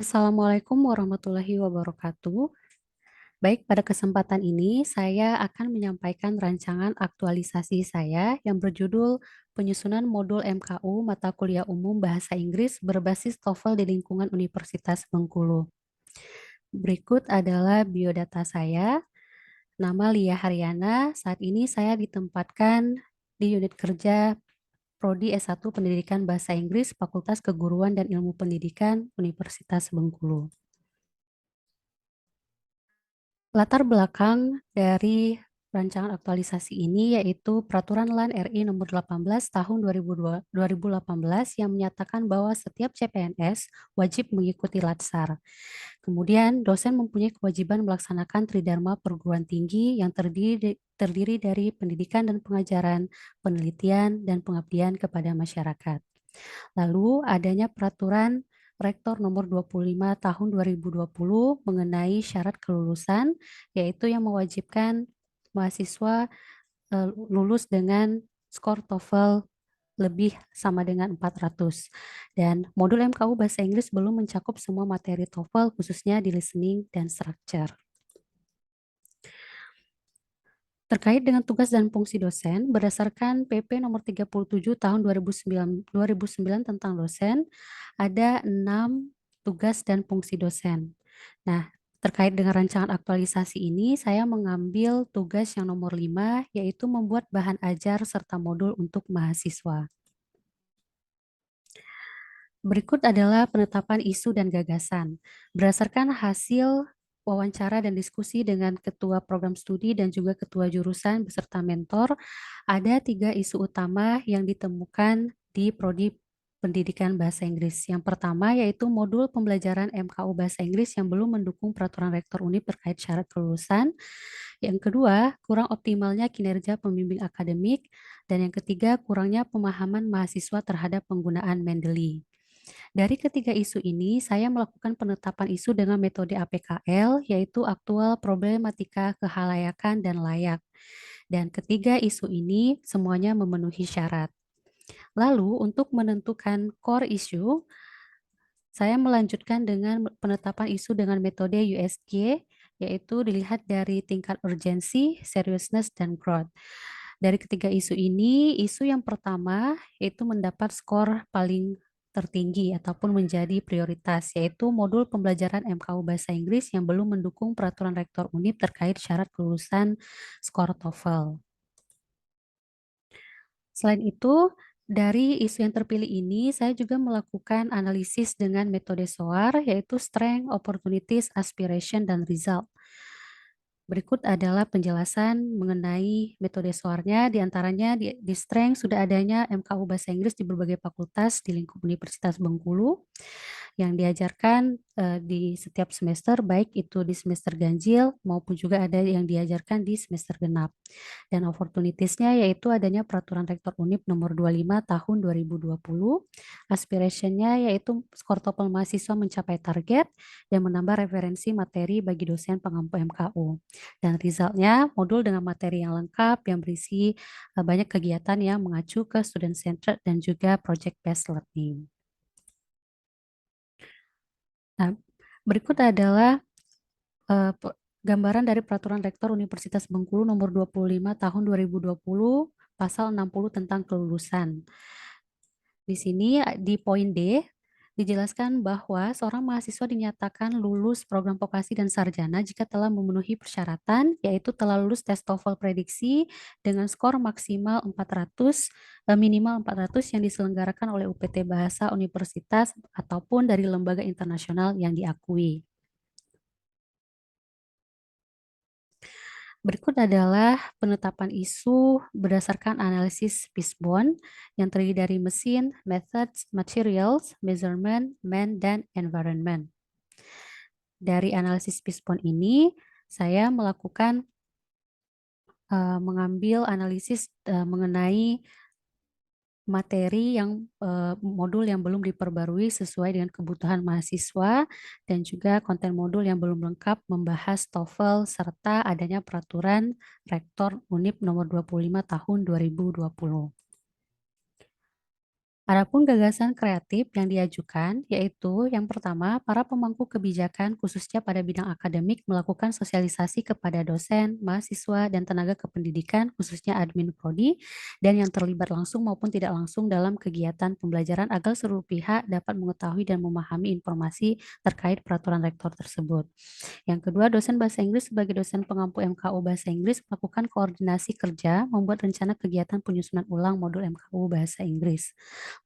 Assalamualaikum warahmatullahi wabarakatuh. Baik, pada kesempatan ini saya akan menyampaikan rancangan aktualisasi saya yang berjudul Penyusunan Modul MKU Mata Kuliah Umum Bahasa Inggris berbasis TOEFL di lingkungan Universitas Bengkulu. Berikut adalah biodata saya. Nama Lia Haryana. Saat ini saya ditempatkan di unit kerja Prodi S1 Pendidikan Bahasa Inggris Fakultas Keguruan dan Ilmu Pendidikan Universitas Bengkulu. Latar belakang dari rancangan aktualisasi ini yaitu Peraturan LAN RI Nomor 18 Tahun 2018 yang menyatakan bahwa setiap CPNS wajib mengikuti Latsar. Kemudian, dosen mempunyai kewajiban melaksanakan Tridharma perguruan tinggi yang terdiri dari pendidikan dan pengajaran, penelitian, dan pengabdian kepada masyarakat. Lalu adanya peraturan Rektor nomor 25 tahun 2020 mengenai syarat kelulusan, yaitu yang mewajibkan mahasiswa lulus dengan skor TOEFL lebih sama dengan 400. Dan modul MKU Bahasa Inggris belum mencakup semua materi TOEFL, khususnya di listening dan structure. Terkait dengan tugas dan fungsi dosen, berdasarkan PP nomor 37 tahun 2009 tentang dosen, ada 6 tugas dan fungsi dosen. Nah, terkait dengan rancangan aktualisasi ini, saya mengambil tugas yang nomor 5, yaitu membuat bahan ajar serta modul untuk mahasiswa. Berikut adalah penetapan isu dan gagasan. Berdasarkan hasil wawancara dan diskusi dengan Ketua Program Studi dan juga Ketua Jurusan beserta mentor, ada 3 isu utama yang ditemukan di Prodi Pendidikan Bahasa Inggris. Yang pertama yaitu modul pembelajaran MKU Bahasa Inggris yang belum mendukung peraturan Rektor Unip terkait syarat kelulusan. Yang kedua, kurang optimalnya kinerja pembimbing akademik. Dan yang ketiga, kurangnya pemahaman mahasiswa terhadap penggunaan Mendeley. Dari ketiga isu ini, saya melakukan penetapan isu dengan metode APKL, yaitu aktual problematika kehalayakan dan layak. Dan ketiga isu ini semuanya memenuhi syarat. Lalu, untuk menentukan core issue, saya melanjutkan dengan penetapan isu dengan metode USG, yaitu dilihat dari tingkat urgensi, seriousness, dan growth. Dari ketiga isu ini, isu yang pertama yaitu mendapat skor paling tertinggi ataupun menjadi prioritas, yaitu modul pembelajaran MKU Bahasa Inggris yang belum mendukung peraturan Rektor Unip terkait syarat kelulusan skor TOEFL. Selain itu, dari isu yang terpilih ini, saya juga melakukan analisis dengan metode SOAR, yaitu Strength, Opportunities, Aspiration, dan Result. Berikut adalah penjelasan mengenai metode SOAR-nya, diantaranya di Strength sudah adanya MKU Bahasa Inggris di berbagai fakultas di lingkup Universitas Bengkulu, yang diajarkan di setiap semester, baik itu di semester ganjil maupun juga ada yang diajarkan di semester genap. Dan opportunities-nya yaitu adanya Peraturan Rektor Unip nomor 25 tahun 2020, aspiration-nya yaitu skor TOEFL mahasiswa mencapai target dan menambah referensi materi bagi dosen pengampu MKU. Dan result-nya modul dengan materi yang lengkap yang berisi banyak kegiatan yang mengacu ke student centered dan juga project based learning. Nah, berikut adalah gambaran dari Peraturan Rektor Universitas Bengkulu Nomor 25 Tahun 2020 Pasal 60 tentang kelulusan. Di sini di poin D dijelaskan bahwa seorang mahasiswa dinyatakan lulus program vokasi dan sarjana jika telah memenuhi persyaratan, yaitu telah lulus tes TOEFL prediksi dengan skor maksimal 400, minimal 400 yang diselenggarakan oleh UPT Bahasa Universitas ataupun dari lembaga internasional yang diakui. Berikut adalah penetapan isu berdasarkan analisis Fishbone yang terdiri dari mesin, methods, materials, measurement, man, dan environment. Dari analisis Fishbone ini, saya melakukan mengambil analisis mengenai materi yang modul yang belum diperbarui sesuai dengan kebutuhan mahasiswa dan juga konten modul yang belum lengkap membahas TOEFL serta adanya peraturan Rektor Unip nomor 25 tahun 2020. Adapun gagasan kreatif yang diajukan, yaitu yang pertama, para pemangku kebijakan khususnya pada bidang akademik melakukan sosialisasi kepada dosen, mahasiswa, dan tenaga kependidikan khususnya admin prodi, dan yang terlibat langsung maupun tidak langsung dalam kegiatan pembelajaran agar seluruh pihak dapat mengetahui dan memahami informasi terkait peraturan rektor tersebut. Yang kedua, dosen bahasa Inggris sebagai dosen pengampu MKU Bahasa Inggris melakukan koordinasi kerja membuat rencana kegiatan penyusunan ulang modul MKU Bahasa Inggris.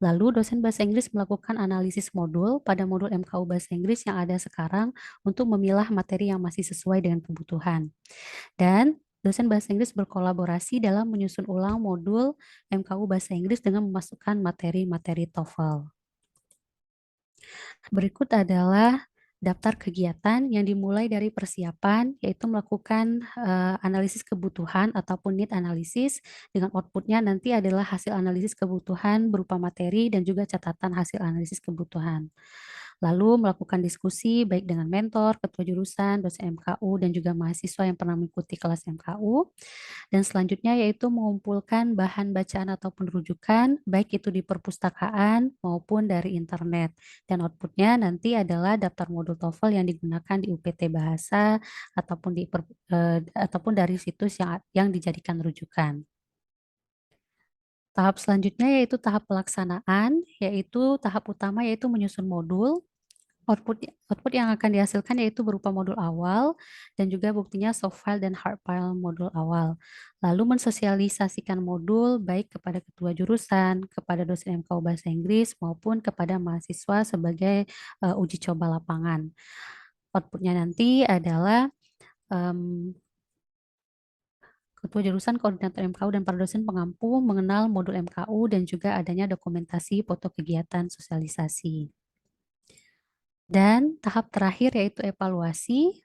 Lalu, dosen bahasa Inggris melakukan analisis modul pada modul MKU Bahasa Inggris yang ada sekarang untuk memilah materi yang masih sesuai dengan kebutuhan. Dan dosen bahasa Inggris berkolaborasi dalam menyusun ulang modul MKU Bahasa Inggris dengan memasukkan materi-materi TOEFL. Berikut adalah daftar kegiatan yang dimulai dari persiapan, yaitu melakukan analisis kebutuhan ataupun need analisis, dengan outputnya nanti adalah hasil analisis kebutuhan berupa materi dan juga catatan hasil analisis kebutuhan. Lalu melakukan diskusi baik dengan mentor, ketua jurusan, dosen MKU, dan juga mahasiswa yang pernah mengikuti kelas MKU. Dan selanjutnya yaitu mengumpulkan bahan bacaan ataupun rujukan, baik itu di perpustakaan maupun dari internet. Dan outputnya nanti adalah daftar modul TOEFL yang digunakan di UPT Bahasa ataupun ataupun dari situs yang dijadikan rujukan. Tahap selanjutnya yaitu tahap pelaksanaan, yaitu tahap utama yaitu menyusun modul. Output yang akan dihasilkan yaitu berupa modul awal dan juga buktinya soft file dan hard file modul awal. Lalu mensosialisasikan modul baik kepada ketua jurusan, kepada dosen MKU Bahasa Inggris maupun kepada mahasiswa sebagai uji coba lapangan. Outputnya nanti adalah em, ketua jurusan, koordinator MKU, dan para dosen pengampu mengenal modul MKU dan juga adanya dokumentasi foto kegiatan sosialisasi. Dan tahap terakhir yaitu evaluasi,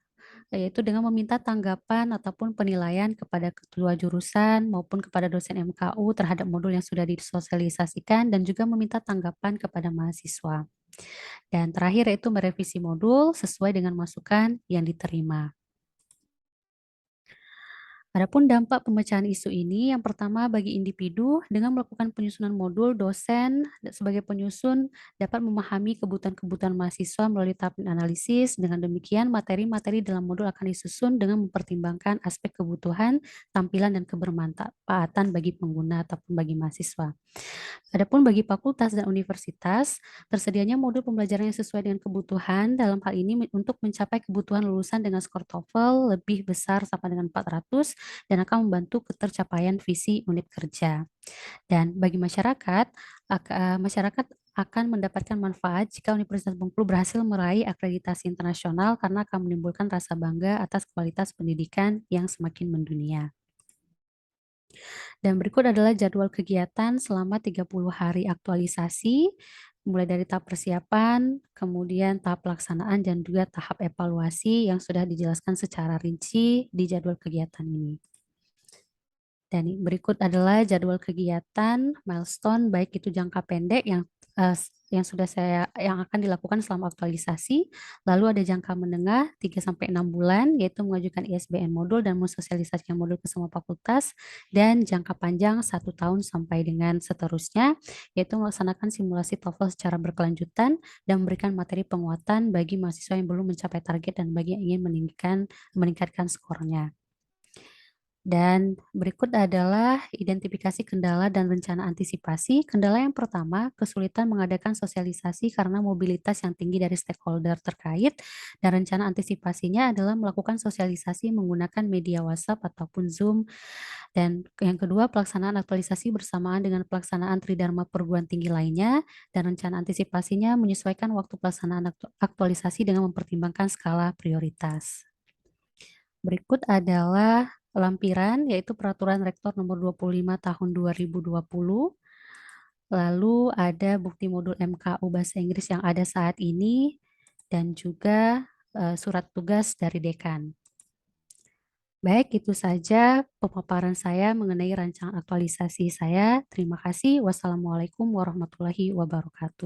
yaitu dengan meminta tanggapan ataupun penilaian kepada ketua jurusan maupun kepada dosen MKU terhadap modul yang sudah disosialisasikan dan juga meminta tanggapan kepada mahasiswa. Dan terakhir yaitu merevisi modul sesuai dengan masukan yang diterima. Adapun dampak pemecahan isu ini, yang pertama bagi individu dengan melakukan penyusunan modul, dosen sebagai penyusun dapat memahami kebutuhan-kebutuhan mahasiswa melalui tahap analisis. Dengan demikian, materi-materi dalam modul akan disusun dengan mempertimbangkan aspek kebutuhan, tampilan, dan kebermanfaatan bagi pengguna ataupun bagi mahasiswa. Adapun bagi fakultas dan universitas, tersedianya modul pembelajaran yang sesuai dengan kebutuhan dalam hal ini untuk mencapai kebutuhan lulusan dengan skor TOEFL lebih besar sampai dengan 400 dan akan membantu ketercapaian visi unit kerja. Dan bagi masyarakat, masyarakat akan mendapatkan manfaat jika Universitas Bengkulu berhasil meraih akreditasi internasional karena akan menimbulkan rasa bangga atas kualitas pendidikan yang semakin mendunia. Dan berikut adalah jadwal kegiatan selama 30 hari aktualisasi, mulai dari tahap persiapan, kemudian tahap pelaksanaan, dan juga tahap evaluasi yang sudah dijelaskan secara rinci di jadwal kegiatan ini. Dan berikut adalah jadwal kegiatan milestone baik itu jangka pendek yang yang akan dilakukan selama aktualisasi, lalu ada jangka menengah 3 sampai 6 bulan yaitu mengajukan ISBN modul dan mensosialisasikan modul ke semua fakultas, dan jangka panjang 1 tahun sampai dengan seterusnya yaitu melaksanakan simulasi TOEFL secara berkelanjutan dan memberikan materi penguatan bagi mahasiswa yang belum mencapai target dan bagi yang ingin meningkatkan skornya. Dan berikut adalah identifikasi kendala dan rencana antisipasi. Kendala yang pertama, kesulitan mengadakan sosialisasi karena mobilitas yang tinggi dari stakeholder terkait, dan rencana antisipasinya adalah melakukan sosialisasi menggunakan media WhatsApp ataupun Zoom. Dan yang kedua, pelaksanaan aktualisasi bersamaan dengan pelaksanaan Tridharma perguruan tinggi lainnya, dan rencana antisipasinya menyesuaikan waktu pelaksanaan aktualisasi dengan mempertimbangkan skala prioritas. Berikut adalah lampiran, yaitu Peraturan Rektor Nomor 25 Tahun 2020. Lalu ada bukti modul MKU Bahasa Inggris yang ada saat ini, dan juga surat tugas dari dekan. Baik, itu saja pemaparan saya mengenai rancangan aktualisasi saya. Terima kasih. Wassalamualaikum warahmatullahi wabarakatuh.